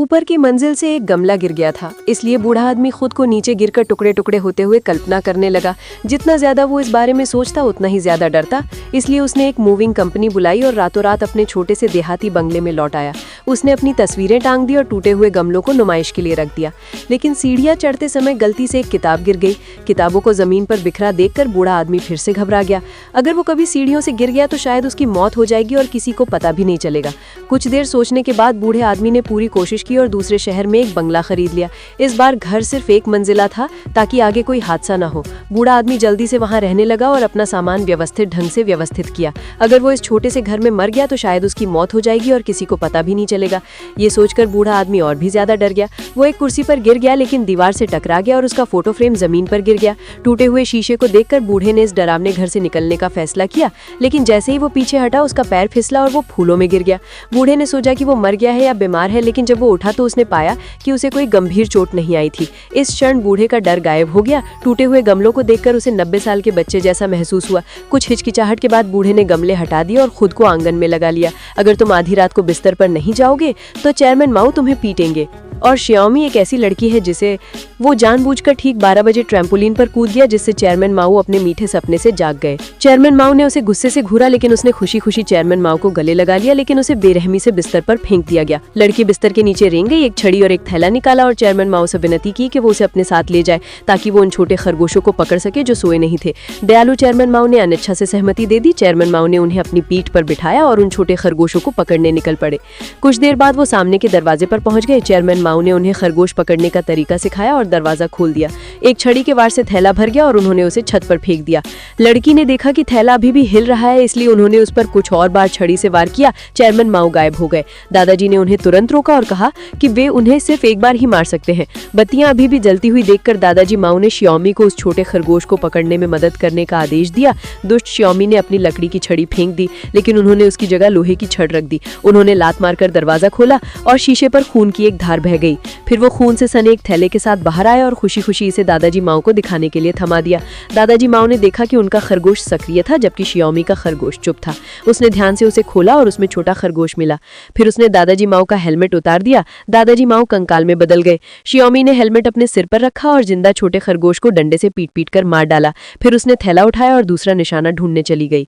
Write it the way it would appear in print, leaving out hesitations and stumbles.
ऊपर की मंजिल से एक गमला गिर गया था, इसलिए बूढ़ा आदमी खुद को नीचे गिरकर टुकड़े टुकड़े होते हुए कल्पना करने लगा। जितना ज्यादा वो इस बारे में सोचता उतना ही ज्यादा डरता। इसलिए उसने एक मूविंग कंपनी बुलाई और रातों रात अपने छोटे से देहाती बंगले में लौट आया। उसने अपनी तस्वीरें टांग दी और टूटे हुए गमलों को नुमाइश के लिए रख दिया। लेकिन सीढ़ियां चढ़ते समय गलती से एक किताब गिर गई। किताबों को जमीन पर बिखरा देखकर बूढ़ा आदमी फिर से घबरा गया। अगर वो कभी सीढ़ियों से गिर गया तो शायद उसकी मौत हो जाएगी और किसी को पता भी नहीं चलेगा। कुछ देर सोचने के बाद बूढ़े आदमी ने पूरी कोशिश की और दूसरे शहर में एक बंगला खरीद लिया। इस बार घर सिर्फ एक मंजिला था ताकि आगे कोई हादसा न हो। बूढ़ा आदमी जल्दी से वहां रहने लगा और अपना सामान व्यवस्थित ढंग से व्यवस्थित किया। अगर वो इस छोटे से घर में मर गया तो शायद उसकी मौत हो जाएगी और किसी को पता भी नहीं चलेगा। ये सोचकर बूढ़ा आदमी और भी ज्यादा डर गया। वो एक कुर्सी पर गिर गया, लेकिन दीवार से टकरा गया और उसका फोटो फ्रेम जमीन पर गिर गया। टूटे हुए शीशे को देखकर बूढ़े ने इस डरावने घर से निकलने का फैसला किया, लेकिन जैसे ही वो पीछे हटा उसका पैर फिसला और वो फूलों में गिर गया। बूढ़े ने सोचा कि वो मर गया है या बीमार है, लेकिन जब वो उठा तो उसने पाया कि उसे कोई गंभीर चोट नहीं आई थी। इस क्षण बूढ़े का डर गायब हो गया। टूटे हुए गमलों को देखकर उसे 90 साल के बच्चे जैसा महसूस हुआ। कुछ हिचकिचाहट के बाद बूढ़े ने गमले हटा दिए और खुद को आंगन में लगा लिया। अगर तुम आधी रात को बिस्तर पर नहीं जाओगे तो चेयरमैन माऊ तुम्हें पीटेंगे। और श्यामी एक ऐसी लड़की है जिसे वो जानबूझकर ठीक 12 बजे ट्रैम्पोलिन पर कूद गया, जिससे चेयरमैन माऊ अपने मीठे सपने से जाग गए। चेयरमैन माऊ ने उसे गुस्से से घूरा, लेकिन उसने खुशी खुशी चेयरमैन माऊ को गले लगा लिया, लेकिन उसे बेरहमी से बिस्तर पर फेंक दिया गया। लड़की बिस्तर के नीचे रेंग गई, एक छड़ी और एक थैला निकाला और चेयरमैन माऊ से विनती की कि वो उसे अपने साथ ले जाए ताकि वो उन छोटे खरगोशों को पकड़ सके जो सोए नहीं थे। दयालु चेयरमैन माऊ ने अनिच्छा से सहमति दे दी। चेयरमैन माऊ ने उन्हें अपनी पीठ पर बिठाया और उन छोटे खरगोशों को पकड़ने निकल पड़े। कुछ देर बाद वो सामने के दरवाजे पर पहुंच गए। चेयरमैन माऊ ने उन्हें खरगोश पकड़ने का तरीका सिखाया और दरवाजा खोल दिया। एक छड़ी के वार से थैला भर गया और उन्होंने उसे छत पर फेंक दिया। लड़की ने देखा कि थैला अभी भी हिल रहा है, इसलिए उन्होंने उस पर कुछ और बार छड़ी से वार किया। चेयरमैन माऊ गायब हो गए। दादाजी ने उन्हें तुरंत रोका और कहा कि वे उन्हें सिर्फ एक बार ही मार सकते हैं। बत्तियां अभी भी जलती हुई देखकर दादाजी माऊ ने श्यामी को उस छोटे खरगोश को पकड़ने में मदद करने का आदेश दिया। दुष्ट श्यामी ने अपनी लकड़ी की छड़ी फेंक दी, लेकिन उन्होंने उसकी जगह लोहे की छड़ रख दी। उन्होंने लात मारकर दरवाजा खोला और शीशे पर खून की एक धार बह गई। फिर वो खून से सने एक थैले के साथ बाहर आए और खुशी खुशी इसे दादाजी माऊ को दिखाने के लिए थमा दिया। दादाजी माऊ ने देखा कि उनका खरगोश सक्रिय था, जबकि श्यामी का खरगोश चुप था। उसने ध्यान से उसे खोला और उसमें छोटा खरगोश मिला। फिर उसने दादाजी माऊ का हेलमेट उतार दिया। दादाजी माऊ कंकाल में बदल गए। श्यामी ने हेलमेट अपने सिर पर रखा और जिंदा छोटे खरगोश को डंडे से पीट पीट कर मार डाला। फिर उसने थैला उठाया और दूसरा निशाना ढूंढने चली गई।